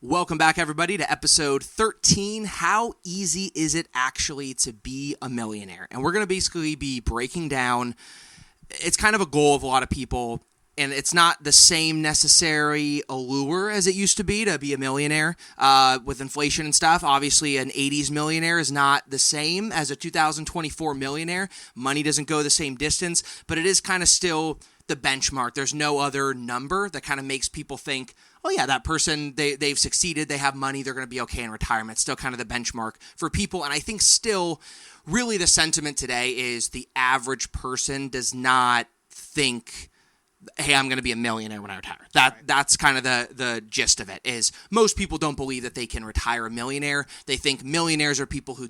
Welcome back, everybody, to episode 13. How easy is it actually to be a millionaire? And we're going to basically be breaking down, it's kind of a goal of a lot of people, and it's not the same necessary allure as it used to be a millionaire with inflation and stuff. Obviously, an 80s millionaire is not the same as a 2024 millionaire. Money doesn't go the same distance, but it is kind of still the benchmark. There's no other number that kind of makes people think, oh yeah, that person, they've succeeded, they have money, they're going to be okay in retirement. It's still kind of the benchmark for people. And I think still really the sentiment today is the average person does not think, hey, I'm going to be a millionaire when I retire. That's kind of the gist of it, is most people don't believe that they can retire a millionaire. They think millionaires are people who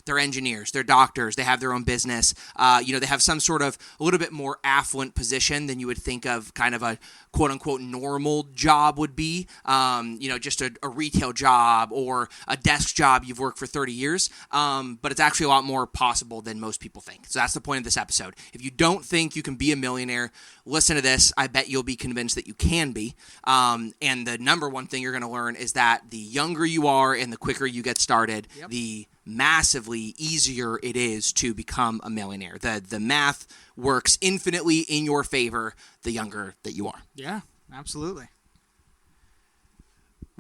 they're engineers, they're doctors, they have their own business. They have some sort of a little bit more affluent position than you would think of kind of a quote unquote normal job would be. Just a retail job or a desk job you've worked for 30 years. But it's actually a lot more possible than most people think. So that's the point of this episode. If you don't think you can be a millionaire, listen to this. I bet you'll be convinced that you can be. And the number one thing you're going to learn is that the younger you are and the quicker you get started, the massively easier it is to become a millionaire. The math works infinitely in your favor the younger that you are. Yeah, absolutely.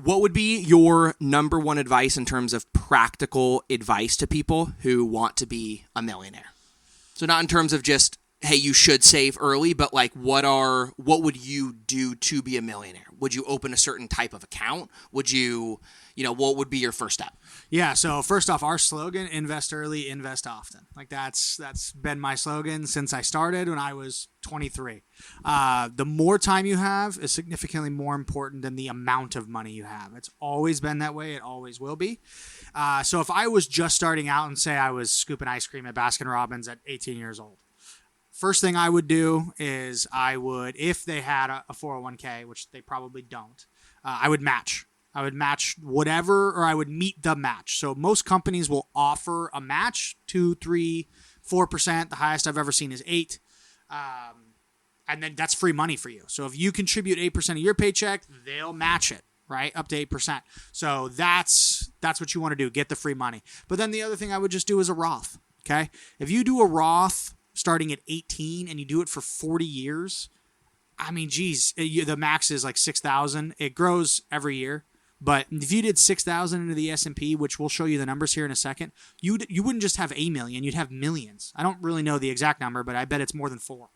What would be your number one advice in terms of practical advice to people who want to be a millionaire? So not in terms of just, hey, you should save early, but like what would you do to be a millionaire? Would you open a certain type of account? Would you, what would be your first step? Yeah, so first off, our slogan, invest early, invest often. Like that's been my slogan since I started when I was 23. The more time you have is significantly more important than the amount of money you have. It's always been that way. It always will be. So if I was just starting out and say I was scooping ice cream at Baskin-Robbins at 18 years old, first thing I would do is if they had a 401k, which they probably don't, I would match. I would match whatever, or I would meet the match. So most companies will offer a match, 2, 3, 4%. The highest I've ever seen is 8%. And then that's free money for you. So if you contribute 8% of your paycheck, they'll match it, right? Up to 8%. So that's what you want to do. Get the free money. But then the other thing I would just do is a Roth, okay? If you do a Roth starting at 18 and you do it for 40 years, I mean, geez, the max is like 6,000. It grows every year. But if you did 6,000 into the S&P, which we'll show you the numbers here in a second, you wouldn't just have a million, you'd have millions. I don't really know the exact number, but I bet it's more than 4.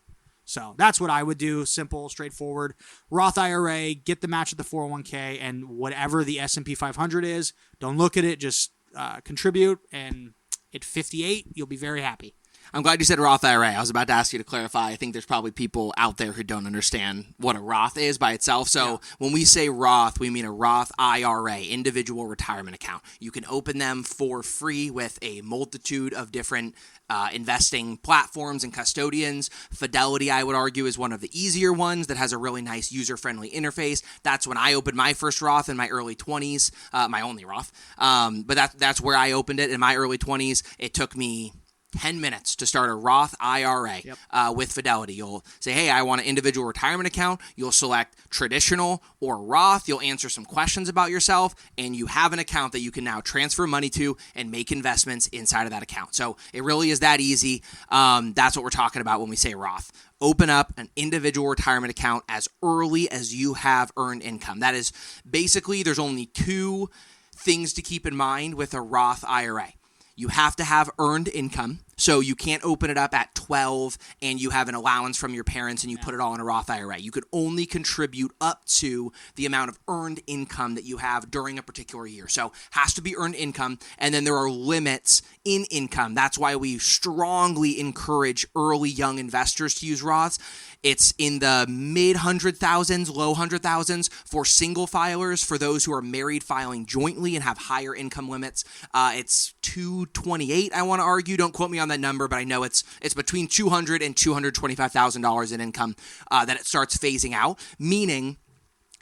So that's what I would do. Simple, straightforward. Roth IRA, get the match at the 401k, and whatever the S&P 500 is, don't look at it, just contribute, and at 58, you'll be very happy. I'm glad you said Roth IRA. I was about to ask you to clarify. I think there's probably people out there who don't understand what a Roth is by itself. So when we say Roth, we mean a Roth IRA, individual retirement account. You can open them for free with a multitude of different investing platforms and custodians. Fidelity, I would argue, is one of the easier ones that has a really nice user-friendly interface. That's when I opened my first Roth in my early 20s, my only Roth. But that's where I opened it in my early 20s. It took me 10 minutes to start a Roth IRA with Fidelity. You'll say, hey, I want an individual retirement account. You'll select traditional or Roth. You'll answer some questions about yourself, and you have an account that you can now transfer money to and make investments inside of that account. So it really is that easy. That's what we're talking about when we say Roth. Open up an individual retirement account as early as you have earned income. That is basically, there's only 2 things to keep in mind with a Roth IRA. You have to have earned income, so you can't open it up at 12 and you have an allowance from your parents and you put it all in a Roth IRA. You could only contribute up to the amount of earned income that you have during a particular year. So has to be earned income, and then there are limits in income. That's why we strongly encourage early young investors to use Roths. It's in the mid-100,000s, low 100,000s for single filers. For those who are married filing jointly and have higher income limits, it's 228, I want to argue. Don't quote me on that number, but I know it's between $200,000 and $225,000 in income that it starts phasing out, meaning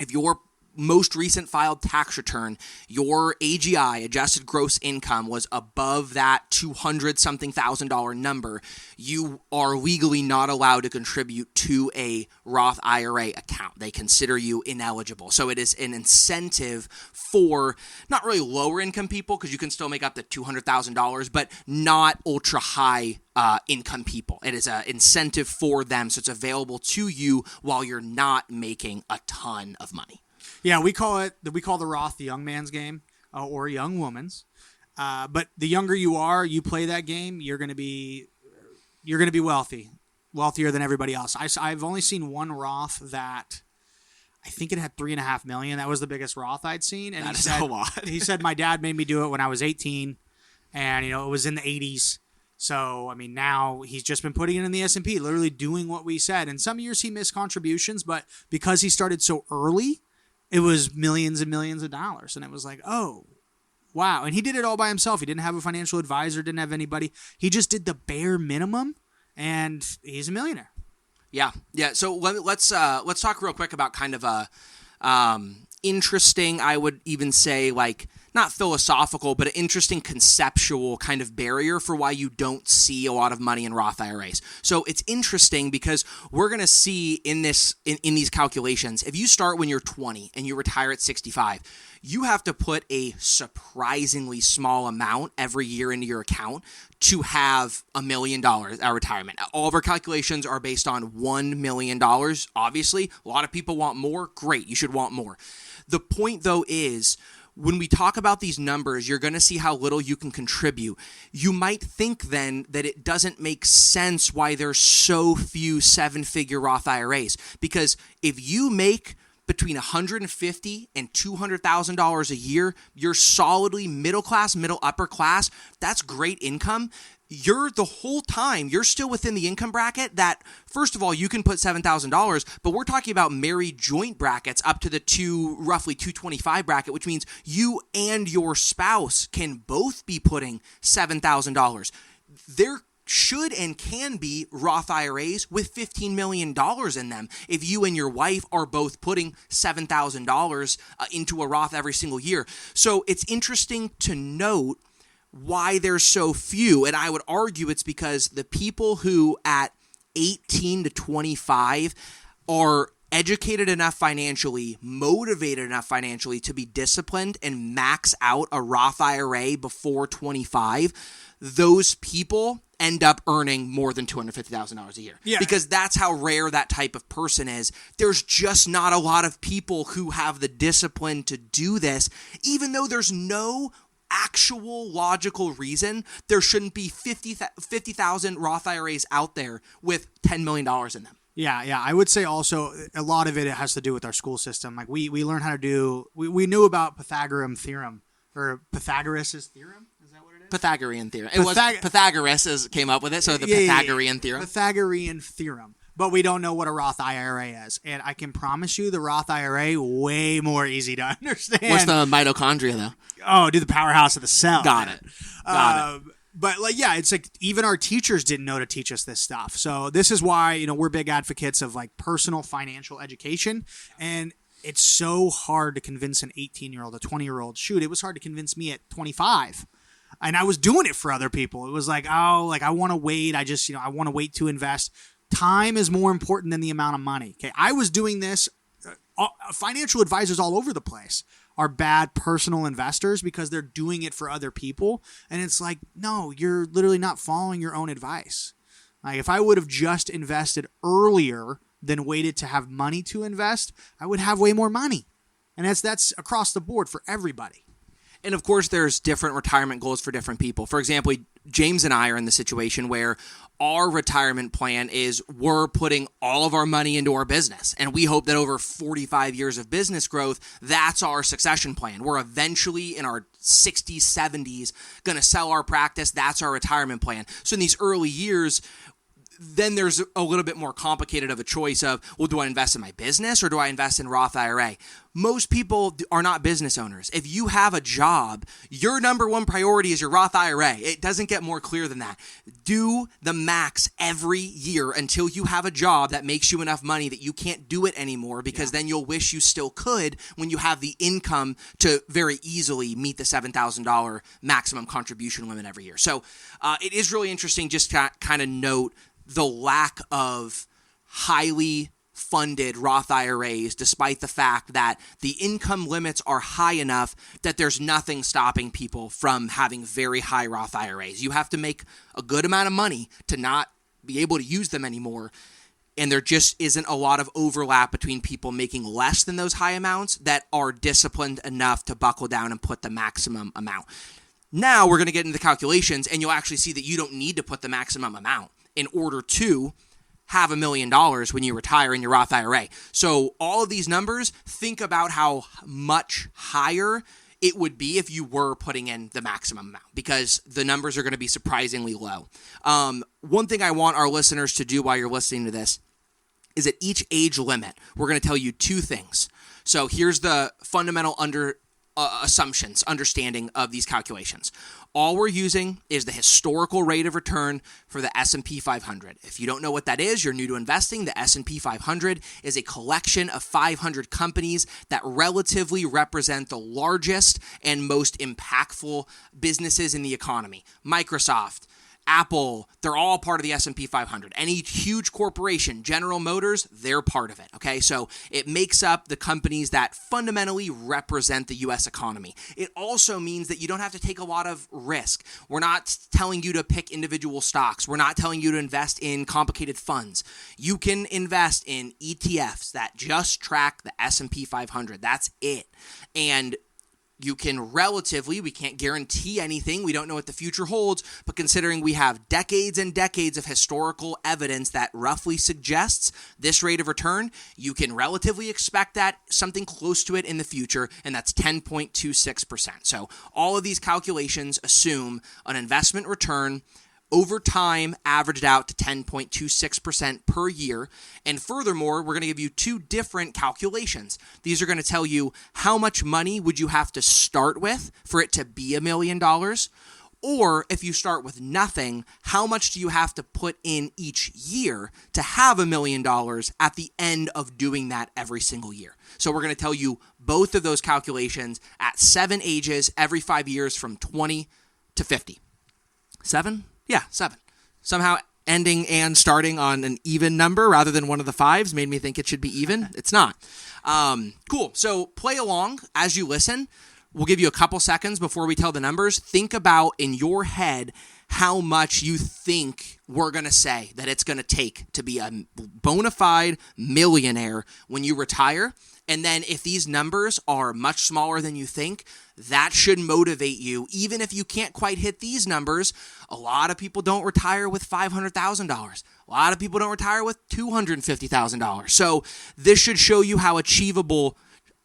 if you're most recent filed tax return, your AGI, adjusted gross income, was above that $200-something thousand number, you are legally not allowed to contribute to a Roth IRA account. They consider you ineligible. So it is an incentive for not really lower income people, because you can still make up to $200,000, but not ultra high income people. It is an incentive for them, so it's available to you while you're not making a ton of money. Yeah, we call the Roth the young man's game, or young woman's. But the younger you are, you play that game, you're gonna be wealthier than everybody else. I've only seen one Roth that I think it had $3.5 million. That was the biggest Roth I'd seen, and that is a lot. He said my dad made me do it when I was 18, and it was in the 80s. So, I mean, now he's just been putting it in the S&P, literally doing what we said. And some years he missed contributions, but because he started so early, it was millions and millions of dollars. And it was like, oh, wow. And he did it all by himself. He didn't have a financial advisor, didn't have anybody. He just did the bare minimum, and he's a millionaire. Yeah. So let's talk real quick about kind of a interesting, I would even say, like, not philosophical, but an interesting conceptual kind of barrier for why you don't see a lot of money in Roth IRAs. So it's interesting because we're going to see in these calculations, if you start when you're 20 and you retire at 65, you have to put a surprisingly small amount every year into your account to have $1 million at retirement. All of our calculations are based on $1 million. Obviously, a lot of people want more. Great, you should want more. The point, though, is when we talk about these numbers, you're going to see how little you can contribute. You might think then that it doesn't make sense why there's so few seven-figure Roth IRAs. Because if you make between $150,000 and $200,000 a year, you're solidly middle class, middle upper class. That's great income. You're the whole time, you're still within the income bracket that, first of all, you can put $7,000, but we're talking about married joint brackets up to the roughly $225 bracket, which means you and your spouse can both be putting $7,000. There should and can be Roth IRAs with $15 million in them if you and your wife are both putting $7,000 into a Roth every single year. So it's interesting to note why there's so few. And I would argue it's because the people who at 18 to 25 are educated enough financially, motivated enough financially to be disciplined and max out a Roth IRA before 25, those people end up earning more than $250,000 a year. Yeah. Because that's how rare that type of person is. There's just not a lot of people who have the discipline to do this, even though there's no actual logical reason there shouldn't be 50,000 Roth IRAs out there with $10 million in them. Yeah. I would say also a lot of it has to do with our school system. Like we learned how to do, we knew about Pythagorean theorem, or Pythagoras' theorem. Is that what it is? Pythagorean theorem. It was Pythagoras came up with it, so the Pythagorean theorem. Pythagorean theorem. But we don't know what a Roth IRA is. And I can promise you the Roth IRA, way more easy to understand. What's the mitochondria, though? Oh, do the powerhouse of the cell. Got it. But it's like even our teachers didn't know to teach us this stuff. So this is why, we're big advocates of like personal financial education. And it's so hard to convince an 18-year-old, a 20-year-old. Shoot, it was hard to convince me at 25. And I was doing it for other people. It was like, I want to wait. I want to wait to invest. Time is more important than the amount of money. Okay, I was doing this. Financial advisors all over the place are bad personal investors because they're doing it for other people. And it's like, no, you're literally not following your own advice. Like if I would have just invested earlier than waited to have money to invest, I would have way more money. And that's across the board for everybody. And of course, there's different retirement goals for different people. For example, James and I are in the situation where our retirement plan is we're putting all of our money into our business. And we hope that over 45 years of business growth, that's our succession plan. We're eventually in our 60s, 70s, going to sell our practice. That's our retirement plan. So in these early years, then there's a little bit more complicated of a choice of, well, do I invest in my business or do I invest in Roth IRA? Most people are not business owners. If you have a job, your number one priority is your Roth IRA. It doesn't get more clear than that. Do the max every year until you have a job that makes you enough money that you can't do it anymore, because then you'll wish you still could when you have the income to very easily meet the $7,000 maximum contribution limit every year. So it is really interesting just to kind of note the lack of highly funded Roth IRAs, despite the fact that the income limits are high enough that there's nothing stopping people from having very high Roth IRAs. You have to make a good amount of money to not be able to use them anymore. And there just isn't a lot of overlap between people making less than those high amounts that are disciplined enough to buckle down and put the maximum amount. Now we're going to get into the calculations, and you'll actually see that you don't need to put the maximum amount in order to have $1 million when you retire in your Roth IRA. So all of these numbers, think about how much higher it would be if you were putting in the maximum amount, because the numbers are going to be surprisingly low. One thing I want our listeners to do while you're listening to this is at each age limit, we're going to tell you two things. So here's the fundamental understanding of these calculations. All we're using is the historical rate of return for the S&P 500. If you don't know what that is, you're new to investing. The S&P 500 is a collection of 500 companies that relatively represent the largest and most impactful businesses in the economy. Microsoft, Apple, they're all part of the S&P 500. Any huge corporation, General Motors, they're part of it, okay? So it makes up the companies that fundamentally represent the U.S. economy. It also means that you don't have to take a lot of risk. We're not telling you to pick individual stocks. We're not telling you to invest in complicated funds. You can invest in ETFs that just track the S&P 500. That's it. And you can we can't guarantee anything. We don't know what the future holds, but considering we have decades and decades of historical evidence that roughly suggests this rate of return, you can relatively expect that something close to it in the future, and that's 10.26%. So all of these calculations assume an investment return over time averaged out to 10.26% per year. And furthermore, we're going to give you two different calculations. These are going to tell you how much money would you have to start with for it to be $1 million, or if you start with nothing, how much do you have to put in each year to have $1 million at the end of doing that every single year. So we're going to tell you both of those calculations at 7 ages, every 5 years from 20 to 50. 7? Yeah, 7. Somehow ending and starting on an even number rather than one of the 5s made me think it should be even. It's not. Cool. So play along as you listen. We'll give you a couple seconds before we tell the numbers. Think about in your head how much you think we're going to say that it's going to take to be a bona fide millionaire when you retire. And then if these numbers are much smaller than you think, that should motivate you. Even if you can't quite hit these numbers, a lot of people don't retire with $500,000. A lot of people don't retire with $250,000. So this should show you how achievable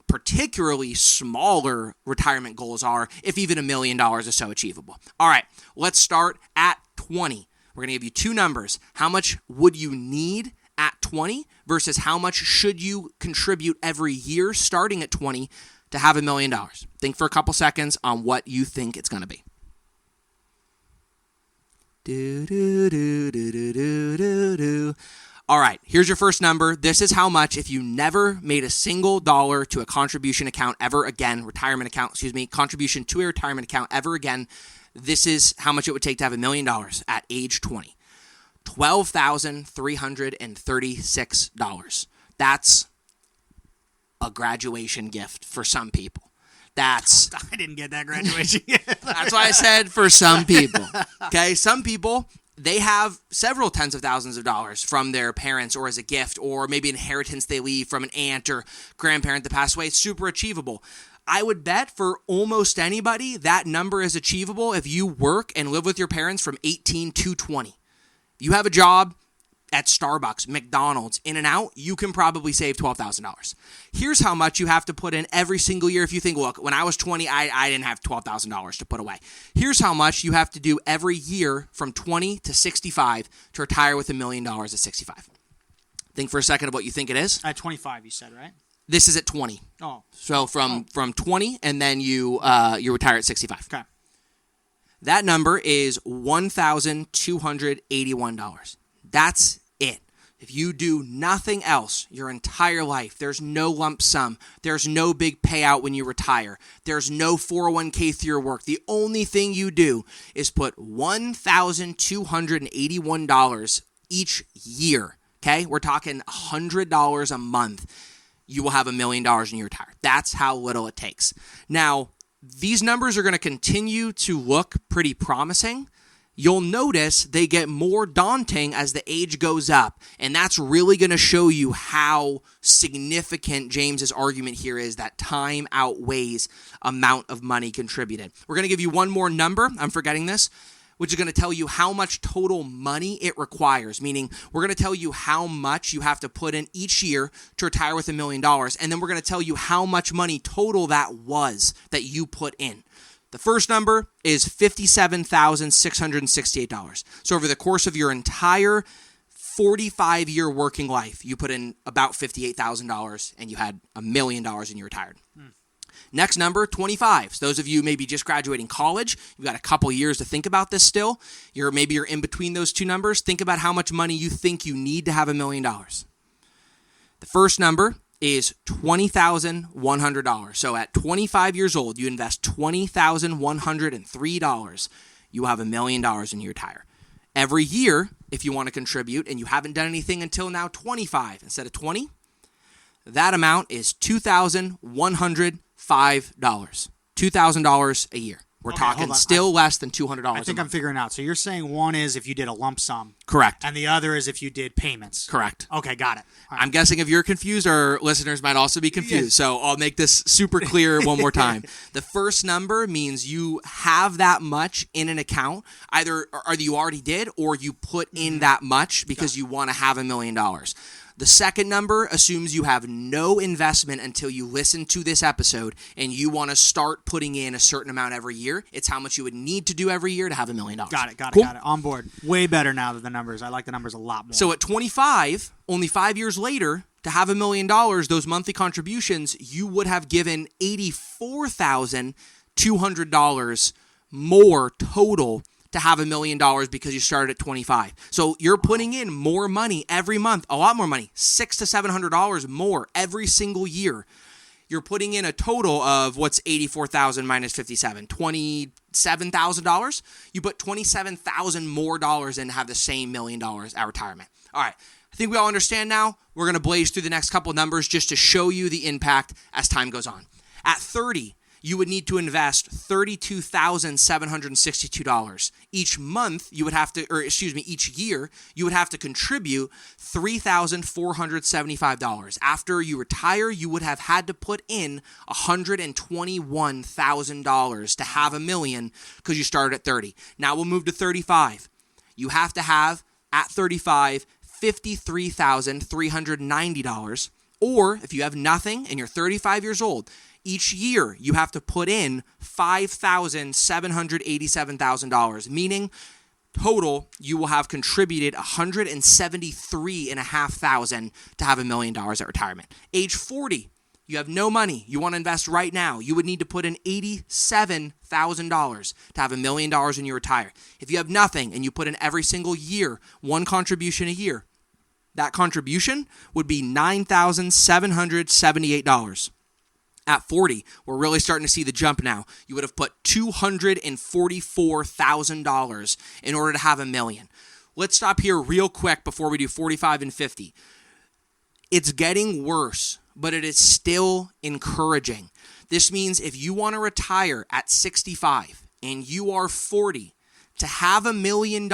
particularly smaller retirement goals are, if even $1 million is so achievable. All right, let's start at 20. We're going to give you two numbers. How much would you need at 20 versus how much should you contribute every year starting at 20 to have $1 million? Think for a couple seconds on what you think it's going to be. All right, here's your first number. This is how much if you never made a single dollar to a contribution account ever again, contribution to a retirement account ever again. This is how much it would take to have $1 million at age 20. $12,336. That's a graduation gift for some people. I didn't get that graduation gift. That's why I said for some people. Okay, some people, they have several tens of thousands of dollars from their parents or as a gift, or maybe inheritance they leave from an aunt or grandparent that passed away. It's super achievable. I would bet for almost anybody that number is achievable if you work and live with your parents from 18 to 20. You have a job at Starbucks, McDonald's, In-N-Out, you can probably save $12,000. Here's how much you have to put in every single year. If you think, look, when I was 20, I didn't have $12,000 to put away. Here's how much you have to do every year from 20 to 65 to retire with $1 million at 65. Think for a second of what you think it is. At 25, you said, right? This is at 20. Oh. So from 20, and then you retire at 65. Okay. That number is $1,281. That's it. If you do nothing else your entire life, there's no lump sum, there's no big payout when you retire, there's no 401k through your work. The only thing you do is put $1,281 each year. Okay? We're talking $100 a month. You will have $1 million when you retire. That's how little it takes. Now, these numbers are going to continue to look pretty promising. You'll notice they get more daunting as the age goes up, and that's really going to show you how significant James's argument here is that time outweighs amount of money contributed. We're going to give you one more number. I'm forgetting this, which is going to tell you how much total money it requires, meaning we're going to tell you how much you have to put in each year to retire with $1 million, and then we're going to tell you how much money total that was that you put in. The first number is $57,668. So over the course of your entire 45-year working life, you put in about $58,000 and you had $1 million and you retired. Next number, 25. So those of you maybe just graduating college, you've got a couple years to think about this still. Maybe you're in between those two numbers. Think about how much money you think you need to have $1 million. The first number is $20,100. So at 25 years old, you invest $20,103. You have $1 million when you retire. Every year, if you want to contribute and you haven't done anything until now 25 instead of 20, that amount is $2,105. $2,000 a year. We're talking still less than $200. I think I'm figuring out. So you're saying one is if you did a lump sum. Correct. And the other is if you did payments. Correct. Okay, got it. I'm guessing if you're confused, our listeners might also be confused. Yeah. So I'll make this super clear one more time. The first number means you have that much in an account, either you already did or you put in that much because you want to have $1 million. The second number assumes you have no investment until you listen to this episode and you want to start putting in a certain amount every year. It's how much you would need to do every year to have $1 million. Got it. On board. Way better now than the numbers. I like the numbers a lot more. So at 25, only 5 years later, to have $1 million, those monthly contributions, you would have given $84,200 more total to have $1 million because you started at 25. So you're putting in more money every month, a lot more money, $600 to $700 more every single year. You're putting in a total of what's 84,000 minus 57, $27,000. You put $27,000 more dollars in to have the same $1 million at retirement. All right. I think we all understand now. We're going to blaze through the next couple numbers just to show you the impact as time goes on. At 30, you would need to invest $32,762. Each month, each year, you would have to contribute $3,475. After you retire, you would have had to put in $121,000 to have $1 million because you started at 30. Now we'll move to 35. You have to have, at 35, $53,390. Or if you have nothing and you're 35 years old, each year you have to put in $5,787,000, meaning total you will have contributed $173,500 to have $1 million at retirement. Age 40, you have no money. You want to invest right now. You would need to put in $87,000 to have $1 million when you retire. If you have nothing and you put in every single year, one contribution a year, that contribution would be $9,778. At 40, we're really starting to see the jump now. You would have put $244,000 in order to have $1 million. Let's stop here real quick before we do 45 and 50. It's getting worse, but it is still encouraging. This means if you want to retire at 65 and you are 40, to have $1 million,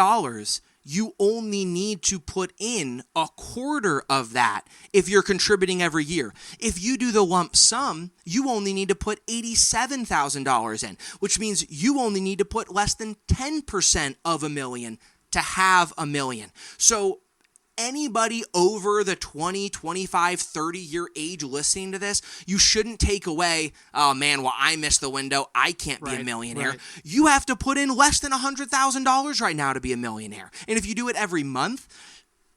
you only need to put in a quarter of that if you're contributing every year. If you do the lump sum, you only need to put $87,000 in, which means you only need to put less than 10% of $1 million to have $1 million. So anybody over the 20, 25, 30-year age listening to this, you shouldn't take away, oh man, well, I missed the window. I can't be a millionaire. Right. You have to put in less than $100,000 right now to be a millionaire. And if you do it every month,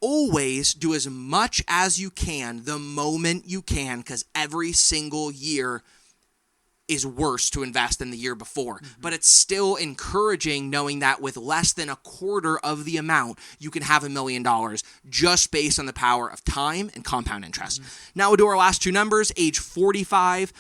always do as much as you can the moment you can, because every single year is worse to invest than the year before. But it's still encouraging knowing that with less than a quarter of the amount, you can have $1 million just based on the power of time and compound interest. Now we'll do our last two numbers. Age 45,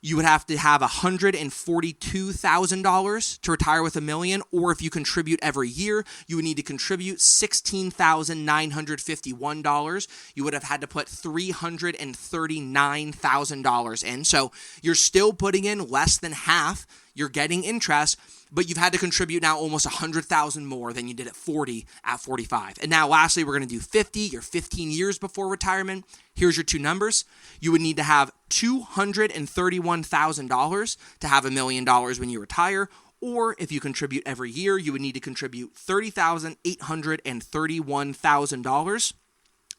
you would have to have $142,000 to retire with $1 million, or if you contribute every year, you would need to contribute $16,951. You would have had to put $339,000 in. So you're still putting in less than half. You're getting interest, but you've had to contribute now almost $100,000 more than you did at 40 at 45. And now lastly, we're going to do 50. You're 15 years before retirement. Here's your two numbers. You would need to have $231,000 to have $1 million when you retire, or if you contribute every year, you would need to contribute $30,831,000,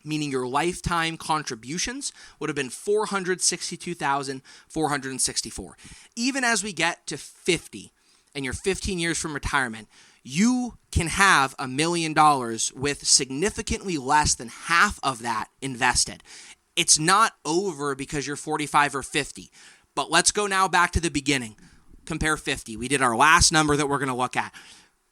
meaning your lifetime contributions would have been $462,464. Even as we get to 50 and you're 15 years from retirement, you can have $1 million with significantly less than half of that invested. It's not over because you're 45 or 50. But let's go now back to the beginning. Compare 50. We did our last number that we're going to look at.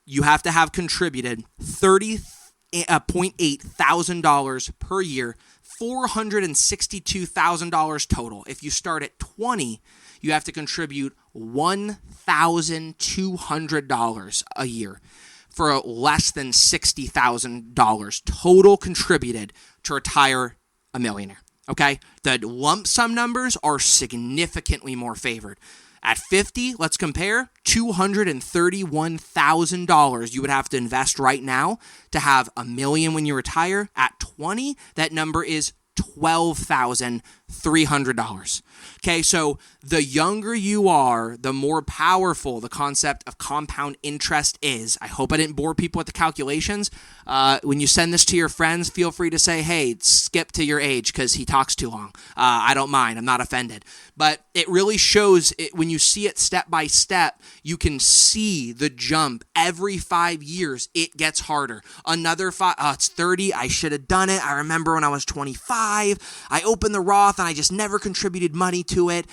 You have to have contributed $30,800 per year, $462,000 total. If you start at 20, you have to contribute $1,200 a year for less than $60,000 total contributed to retire a millionaire. Okay? The lump sum numbers are significantly more favored. At 50, let's compare, $231,000 you would have to invest right now to have $1 million when you retire. At 20, that number is $12,300. Okay, so the younger you are, the more powerful the concept of compound interest is. I hope I didn't bore people with the calculations. When you send this to your friends, feel free to say, hey, skip to your age because he talks too long. I don't mind. I'm not offended. But it really shows it, when you see it step by step, you can see the jump. Every 5 years, it gets harder. Another 5, it's 30. I should have done it. I remember when I was 25, I opened the Roth and I just never contributed money to it.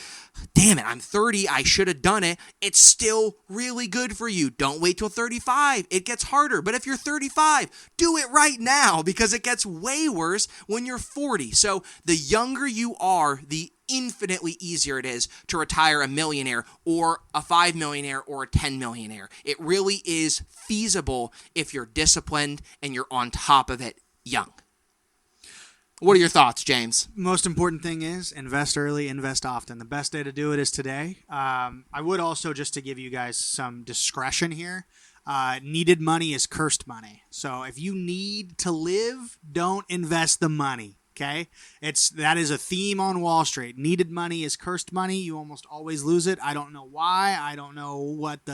Damn it, I'm 30. I should have done it. It's still really good for you. Don't wait till 35. It gets harder. But if you're 35, do it right now because it gets way worse when you're 40. So the younger you are, the infinitely easier it is to retire a millionaire or a 5 millionaire or a 10 millionaire. It really is feasible if you're disciplined and you're on top of it young. What are your thoughts, James? Most important thing is invest early, invest often. The best day to do it is today. I would also, just to give you guys some discretion here, needed money is cursed money. So if you need to live, don't invest the money. Okay, that is a theme on Wall Street. Needed money is cursed money. You almost always lose it. I don't know why. I don't know what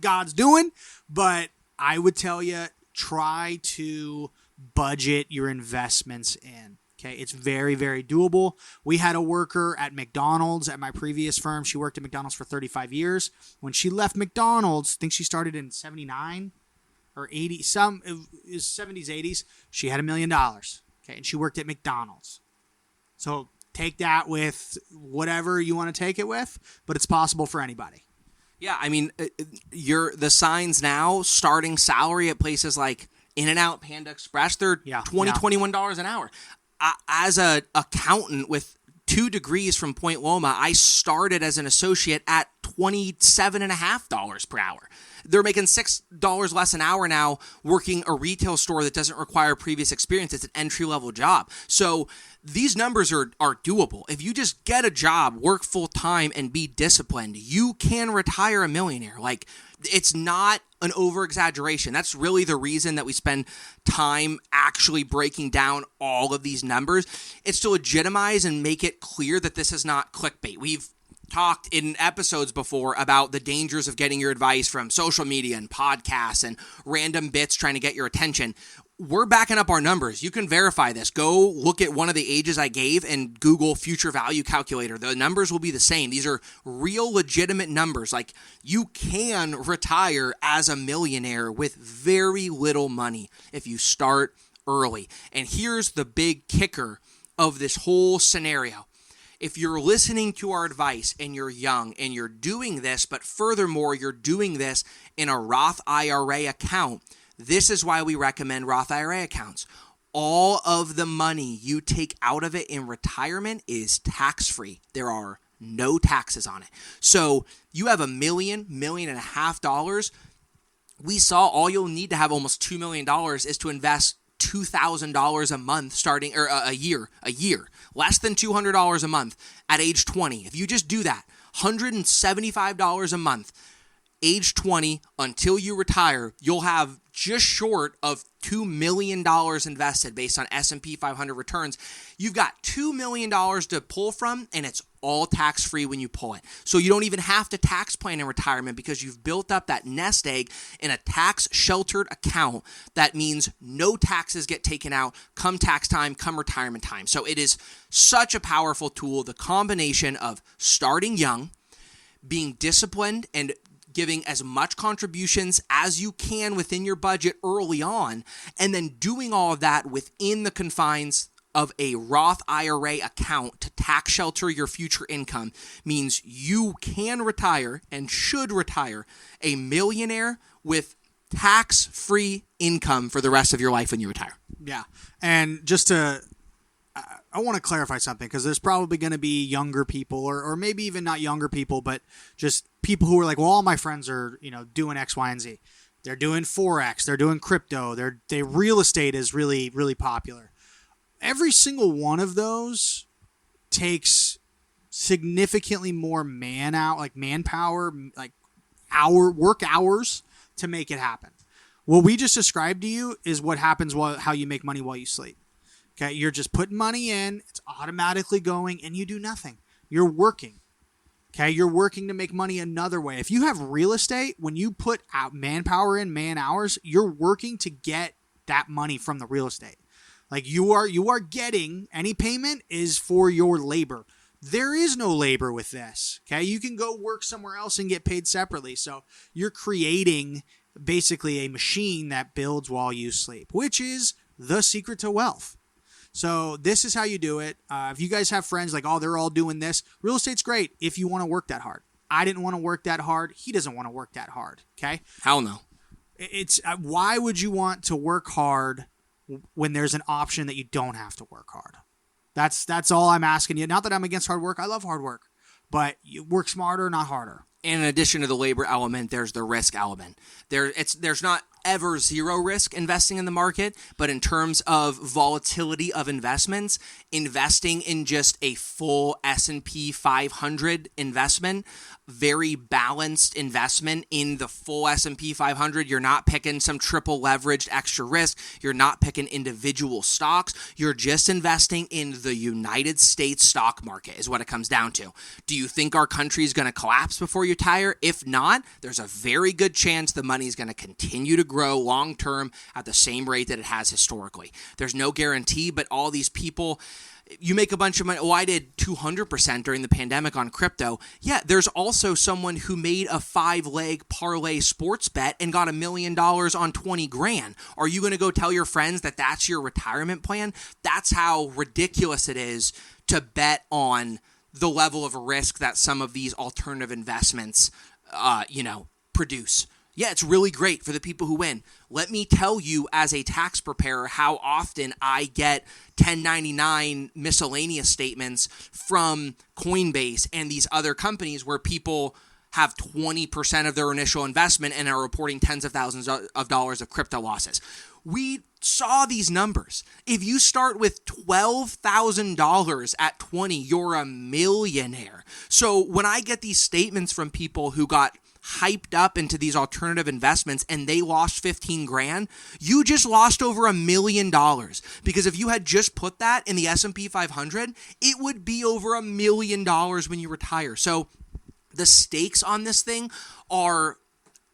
God's doing, but I would tell you, try to budget your investments in. Okay, it's very, very doable. We had a worker at McDonald's at my previous firm. She worked at McDonald's for 35 years. When she left McDonald's, I think she started in 79 or 80, it was 70s, 80s. She had $1 million. Okay, and she worked at McDonald's. So take that with whatever you want to take it with, but it's possible for anybody. Yeah, I mean, the signs now, starting salary at places like In-N-Out, Panda Express, they're $21 an hour. As an accountant with 2 degrees from Point Loma, I started as an associate at $27.50 per hour. They're making $6 less an hour now working a retail store that doesn't require previous experience. It's an entry-level job. So these numbers are doable. If you just get a job, work full-time, and be disciplined, you can retire a millionaire. Like, it's not an over-exaggeration. That's really the reason that we spend time actually breaking down all of these numbers. It's to legitimize and make it clear that this is not clickbait. We've talked in episodes before about the dangers of getting your advice from social media and podcasts and random bits trying to get your attention. we're backing up our numbers. You can verify this. Go look at one of the ages I gave and Google future value calculator. The numbers will be the same. These are real legitimate numbers. Like, you can retire as a millionaire with very little money if you start early. And here's the big kicker of this whole scenario. If you're listening to our advice and you're young and you're doing this, but furthermore, you're doing this in a Roth IRA account, this is why we recommend Roth IRA accounts. All of the money you take out of it in retirement is tax-free. There are no taxes on it. So you have $1.5 million. We saw all you'll need to have almost $2 million is to invest $2,000 a month starting, or a year, less than $200 a month at age 20. If you just do that, $175 a month, age 20 until you retire, you'll have just short of $2 million invested based on S&P 500 returns. You've got $2 million to pull from, and it's all tax-free when you pull it. So you don't even have to tax plan in retirement because you've built up that nest egg in a tax-sheltered account. That means no taxes get taken out come tax time, come retirement time. So it is such a powerful tool, the combination of starting young, being disciplined, and giving as much contributions as you can within your budget early on, and then doing all of that within the confines of a Roth IRA account to tax shelter your future income means you can retire and should retire a millionaire with tax-free income for the rest of your life when you retire. Yeah. And just I want to clarify something, because there's probably going to be younger people or maybe even not younger people, but just people who are like, well, all my friends are, doing X, Y, and Z. They're doing Forex. They're doing crypto. Real estate is really, really popular. Every single one of those takes significantly more manpower, work hours to make it happen. What we just described to you is what happens how you make money while you sleep. Okay, you're just putting money in, it's automatically going, and you do nothing. You're working. Okay, you're working to make money another way. If you have real estate, when you put out manpower in, man hours, you're working to get that money from the real estate. Like you are getting, any payment is for your labor. There is no labor with this. Okay, you can go work somewhere else and get paid separately. So you're creating basically a machine that builds while you sleep, which is the secret to wealth. So this is how you do it. If you guys have friends like, oh, they're all doing this, real estate's great if you want to work that hard. I didn't want to work that hard. He doesn't want to work that hard. Okay? Hell no. It's why would you want to work hard when there's an option that you don't have to work hard? That's all I'm asking you. Not that I'm against hard work. I love hard work. But you work smarter, not harder. And in addition to the labor element, there's the risk element. There's not ever zero risk investing in the market, but in terms of volatility of investments, investing in just a full S&P 500 investment, very balanced investment in the full S&P 500. You're not picking some triple leveraged extra risk. You're not picking individual stocks. You're just investing in the United States stock market is what it comes down to. Do you think our country is going to collapse before you retire? If not, there's a very good chance the money is going to continue to grow long term at the same rate that it has historically. There's no guarantee, but all these people, you make a bunch of money. Oh, I did 200% during the pandemic on crypto. Yeah, there's also someone who made a 5-leg parlay sports bet and got $1 million on 20 grand. Are you going to go tell your friends that that's your retirement plan? That's how ridiculous it is to bet on the level of risk that some of these alternative investments, produce. Yeah, it's really great for the people who win. Let me tell you as a tax preparer how often I get 1099 miscellaneous statements from Coinbase and these other companies where people have 20% of their initial investment and are reporting tens of thousands of dollars of crypto losses. We saw these numbers. If you start with $12,000 at 20, you're a millionaire. So when I get these statements from people who got hyped up into these alternative investments and they lost 15 grand, you just lost over $1 million, because if you had just put that in the S&P 500, it would be over $1 million when you retire. So the stakes on this thing are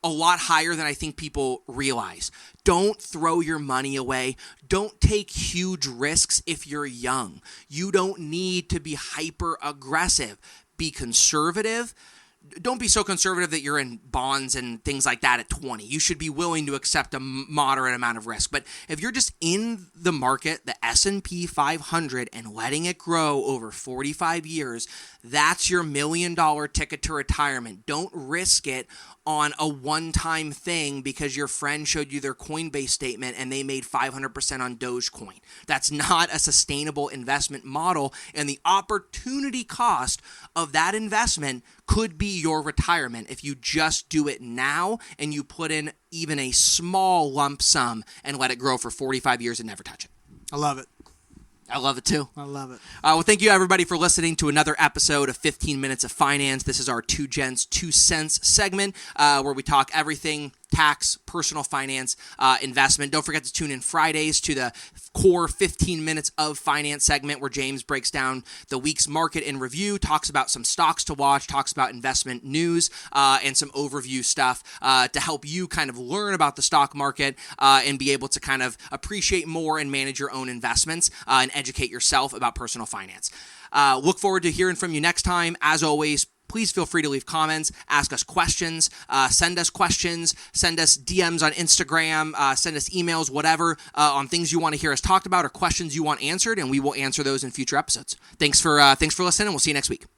a lot higher than I think people realize. Don't throw your money away. Don't take huge risks if you're young. You don't need to be hyper aggressive. Be conservative. Don't be so conservative that you're in bonds and things like that at 20. You should be willing to accept a moderate amount of risk. But if you're just in the market, the S&P 500, and letting it grow over 45 years, that's your $1 million ticket to retirement. Don't risk it on a one-time thing because your friend showed you their Coinbase statement and they made 500% on Dogecoin. That's not a sustainable investment model, and the opportunity cost of that investment could be your retirement if you just do it now and you put in even a small lump sum and let it grow for 45 years and never touch it. I love it. I love it too. I love it. Well, thank you everybody for listening to another episode of 15 Minutes of Finance. This is our Two Gents, 2 Cents segment where we talk everything tax, personal finance, investment. Don't forget to tune in Fridays to the core 15 Minutes of Finance segment where James breaks down the week's market in review, talks about some stocks to watch, talks about investment news, and some overview stuff to help you kind of learn about the stock market and be able to kind of appreciate more and manage your own investments and educate yourself about personal finance. Look forward to hearing from you next time. As always, please feel free to leave comments, ask us questions, send us DMs on Instagram, send us emails, whatever, on things you want to hear us talked about or questions you want answered, and we will answer those in future episodes. Thanks for listening, and we'll see you next week.